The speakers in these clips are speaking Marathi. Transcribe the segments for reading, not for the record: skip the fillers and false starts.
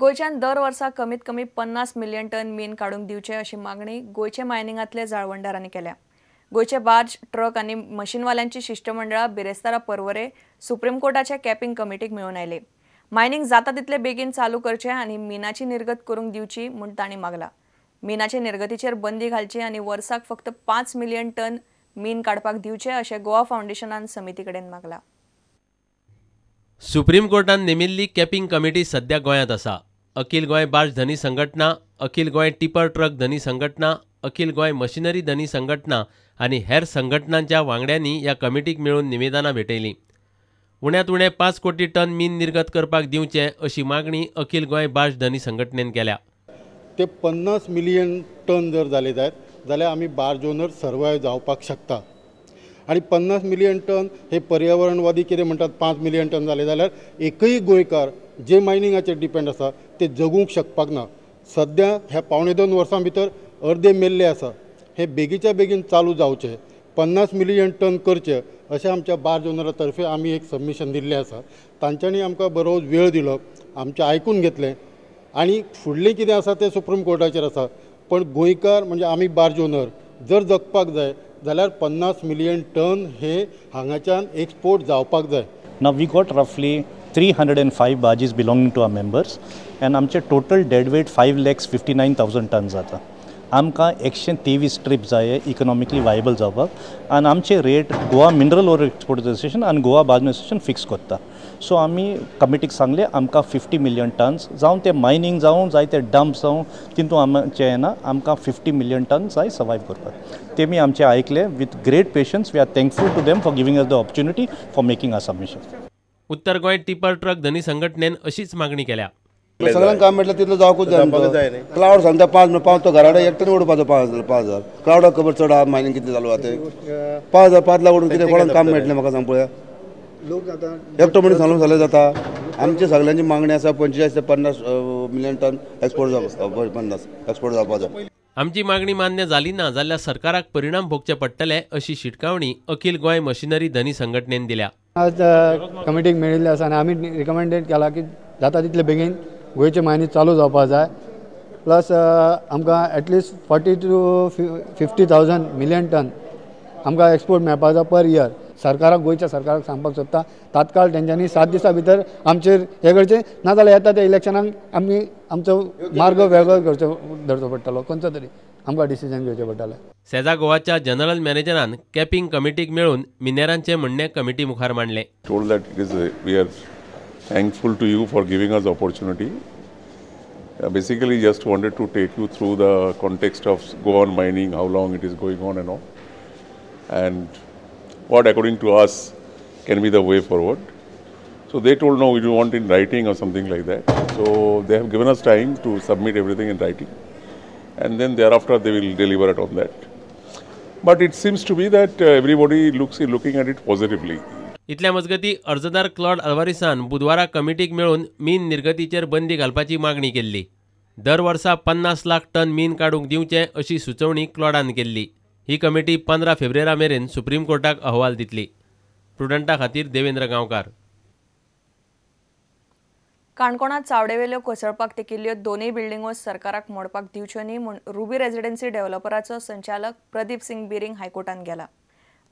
गोयच्यान दर वर्सा कमीत कमी 50 मिलियन टन मीन काडूंक दिवचे अशी मागणी गोयचे मायनिंगांतले जाळवंडारांनी केल्या। गोयचे बार्ज, ट्रक आनी मशीनवाल्यांची शिष्टमंडळां बिरेस्तारा परवरे सुप्रीम कोर्टाच्या कॅपिंग कमिटीक मेळून आयले। मायनिंग जाता तितले बेगीन चालू करचे आनी मिनाची निर्गत करूंक दिवची म्हूण तांणी मागला। मिनाचे निर्गतीचेर बंदी घालची आनी वर्साक फक्त 5 मिलियन टन मीन काडपाक दिवचे अशें गोवा फाउंडेशनान समिती कडेन मागला। सुप्रीम कोर्टान नेमिल्ली कॅपिंग कमिटी सध्या गोंयांत आसा। अखिल गोंय बार्ज धनी संघटना, अखिल गोंय टिपर ट्रक धनी संघटना, अखिल गोंय मशिनरी धनी संघटना आनी हेर संघटनांच्या वांगड्यांनी ह्या कमिटीक मेळून निवेदनां भेटयलीं। उण्यांत उणें 5 कोटी टन मीन निर्गत करपाक दिवचे अशी मागणी अखिल गोंय बार्ज धनी संघटनेन केल्या। ते 50 मिलियन टन जर जाले जाल्यार आमी बार्ज ओनर सर्वायव जावपाक शकता। आणि 50 मिलियन टन हे पर्यावरणवादी कितें म्हणटात 5 मिलियन टन जाले जाल्यार एकही गोंयकार जे मायनिंगाचेर डिपेंड आसा ते जगूंक शकपाक ना। सध्या ह्या 1.5-2 वर्सां भितर अर्दे मेल्ले आसा। हे बेगीच्या बेगीन चालू जावचे, 50 मिलियन टन करचे अशें आमच्या बार्ज ओनरा तर्फे आमी एक सबमिशन दिल्लें आसा। तांच्यांनी आमकां बरो वेळ दिलो, आमचें आयकून घेतलें आनी फुडलें कितें आसा तें सुप्रीम कोर्टाचेर आसा। पण गोंयकार म्हणजे आमी बार्ज ओनर जर जगपाक जाय जाल्यार 50 मिलियन टन हे हांगाच्यान एक्सपोर्ट जावपाक जाय। Now we got roughly 305 barges belonging to our members and आमचे total dead weight 5,59,000 tons जाता। आमकां 123 ट्रिप जाय इकॉनॉमिकली वायबल जावपाक आनी आमचे rate Goa mineral or export association आनी गोवा बार्ज असोसिएशन फिक्स करता। सो आमी कमिटीक सांगले आमकां 50 मिलियन टन्स जावं ते मायनिंग जावं जाय ते डंप जावं तितून आमचे येना आमकां 50 मिलियन टन जाय सर्वायव करपाक। तेमी आमचे आयकले with great patience. We are thankful to them for giving us the opportunity for making our submission. उत्तर गोंय टिपर ट्रक धनी संघटनेन अशीच मागणी केल्या। सगळ्यांक काम मेळटलें तितलो जावकूच जाय। क्लाउड सांगता 5 तो घरा कडेन एकट्यान उडोवपाचो 5,000 क्लाउडाक खबर चड आहा मायनिंग कितें चालू आहा ते 5,000 उडून कितें कोणाक काम मेळटलें म्हाका सांग पळया। एकटो मनीस सांगून जाल्यार जाता। आमची सगळ्यांची मागणी आसा 45 ते 50 मिलियन टन एक्सपोर्ट जावपाचो। आमची मागणी मान्य जाली ना जाल्यार सरकाराक परिणाम भोगचे पडटले अशी शिटकावणी अखिल गोंय मशिनरी धनी संघटनेन दिल्या। आज कमिटीक मेळिल्ले आसा आनी आमी रिकमेंडेड केला की जाता तितले बेगीन गोंयचे मायनिंग चालू जावपाक जाय। प्लस आमकां एटलिस्ट 40 to 50,000 मिलियन टन आमकां एक्सपोर्ट मेळपाक जाय पर इयर। सरकाराक गोंयच्या सरकाराक सांगपाक सोदता तात्काळ तेंच्यांनी 7 दिसां भितर आमचेर हे करचें ना जाल्यार येता त्या इलेक्शनाक आमी आमचो मार्ग वेगळो करचो धरचो पडटलो, खंयचो तरी आमकां डिसिजन घेवचें पडटलें। सेजा गोवाच्या जनरल मॅनेजरान कॅपिंग कमिटीक मेळून मिनेरांचे म्हणणे कमिटी मुखार मांडले। We are thankful to you for giving us the opportunity. Basically just wanted to take you through the context of Goan mining, how long it is going on and all, and what according to us can be the way forward. So they told no, we do want in writing or something like that. So they have given us time to submit everything in writing and then thereafter they will deliberate on that. But it seems to be that everybody looking at it positively. इतल्या मजगती अर्जदार क्लॉड आल्वारिसान बुधवारा कमिटीक मेळून मीन निर्गतीचेर बंदी घालपाची मागणी केल्ली। दर वर्सा 50 लाख टन मीन काडूंक दिवचे अशी सुचोवणी क्लॉडान केल्ली। ही कमिटी 15 फेब्रुवारी मेरेन सुप्रीम कोर्टाक अहवाल दितली। प्रुडंटा खातीर देवेंद्र गांवकार। काणकोणांत चावडेवेल्यो कोसळपाक तेकिल्ल्यो दोनूय बिल्डिंगो सरकाराक मोडपाक दिवच्यो न्ही म्हूण रुबी रेजिडेन्सी डेव्हलपराचो संचालक प्रदीप सिंग बिरिंग हायकोर्टान गेला।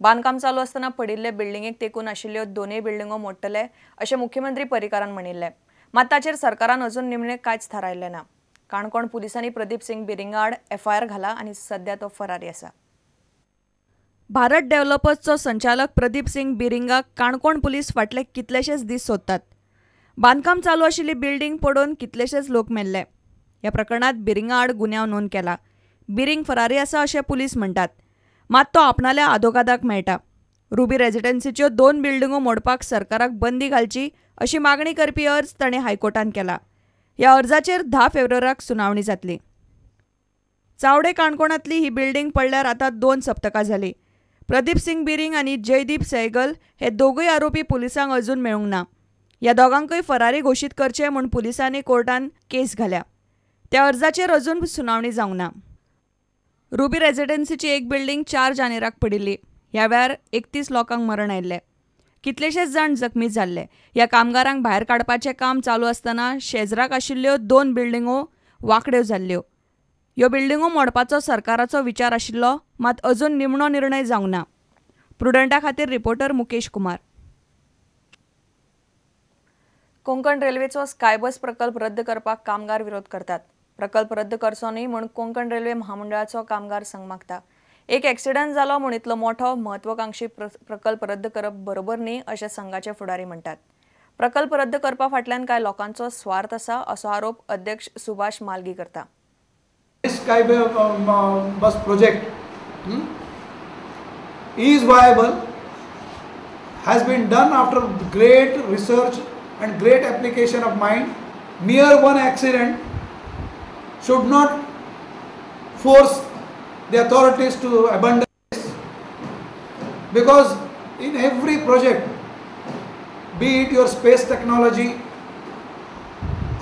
बांदकाम चालू आसतना पडिल्ले बिल्डिंगेक तेंकून आशिल्ल्यो दोनूय बिल्डिंगो मोडटले अशें मुख्यमंत्री पर्रीकारान म्हणिल्लें। मात ताचेर सरकारान अजून निमणें कांयच थारायल्लें ना। काणकोण पुलिसांनी प्रदीप सिंग बिरिंगा आड FIR घाला आनी सध्या तो फरारी आसा। भारत डेव्हलपर्सचो संचालक प्रदीप सिंग बिरिंगाक काणकोण पुलीस फाटले कितलेशेच दीस सोदतात। बांदकाम चालू आशिल्ली बिल्डिंग पडून कितलेशेच लोक मेल्ले। ह्या प्रकरणांत बिरिंगा आड गुन्यांव नोंद केला। बिरिंग फरारी आसा अशें पुलीस म्हणटात, मात तो आपणाल्या आदोगादाक मेळटा। रुबी रेजिडेन्सीच्यो 2 बिल्डिंगो मोडपाक सरकाराक बंदी घालची अशी मागणी करपी अर्ज ताणें हायकोर्टान केला। ह्या अर्जाचेर 10 फेब्रुवाराक सुनावणी जातली। चावडे काणकोणांतली ही बिल्डिंग पडल्यार आतां 2 सप्तकां जालीं। प्रदीप सिंग बिरिंग आनी जयदीप सहगल हे दोगूय आरोपी पुलिसांक अजून मेळूंक ना। ह्या दोगांकय फरारी घोशीत करचे म्हूण पुलिसांनी कोर्टान केस घाल्या। त्या अर्जाचेर अजून सुनावणी जावंक ना। रुबी रेजिडेन्सीची एक बिल्डिंग 4 जानेराक पडिल्ली। ह्या वेळार 31 लोकांक मरण आयिल्लें। कितलेशेच जाण जखमी जाल्ले. ह्या कामगारांक भायर काडपाचें काम चालू आसतना शेजराक आशिल्ल्यो 2 बिल्डिंगो वांकड्यो जाल्ल्यो. ह्यो बिल्डिंगो मोडपाचो सरकाराचो विचार आशिल्लो, मात अजून निमणो निर्णय जावंक ना. प्रुडंटा खातीर रिपोर्टर मुकेश कुमार. कोंकण रेल्वेचो स्काय बस प्रकल्प रद्द करपाक कामगार विरोध करतात. प्रकल्प रद्द करचो न्ही म्हूण कोंकण रेल्वे महामंडळाचो कामगार संघ मागता. एक एक्सिडंट जालो म्हूण इतलो मोठो म्हत्वाकांक्षी प्रकल्प रद्द करप बरोबर न्ही अशें संघाचे फुडारी म्हणटात. प्रकल्प रद्द करपा फाटल्यान कांय लोकांचो स्वार्थ आसा असो आरोप अध्यक्ष सुभाष मालगी करता. Sky bus project is viable, has been done after great research and great application of mind. Mere one accident should not force the authorities to abandon this, because in every project, be it your space technology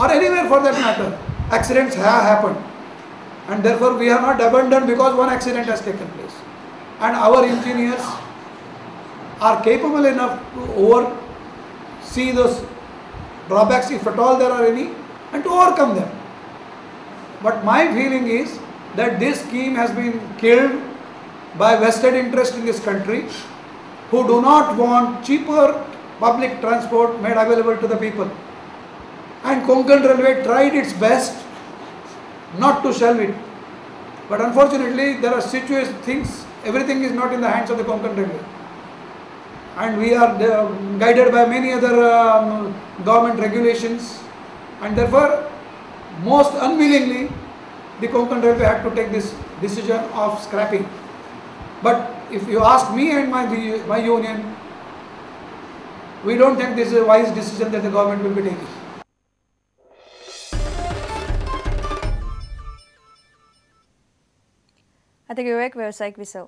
or anywhere for that matter, accidents have happened. And therefore we are not abandoned because one accident has taken place. And our engineers are capable enough to oversee those drawbacks, if at all there are any, and to overcome them. But my feeling is that this scheme has been killed by vested interest in this country, who do not want cheaper public transport made available to the people. And Konkan Railway tried its best not to shelve it, but unfortunately there are things, everything is not in the hands of the Konkan Railway, and we are guided by many other government regulations, and therefore most unwillingly the Konkan Railway had to take this decision of scrapping. But if you ask me and my union, we don't think this is a wise decision that the government will be taking. आता घेऊया एक व्यावसायिक विसव.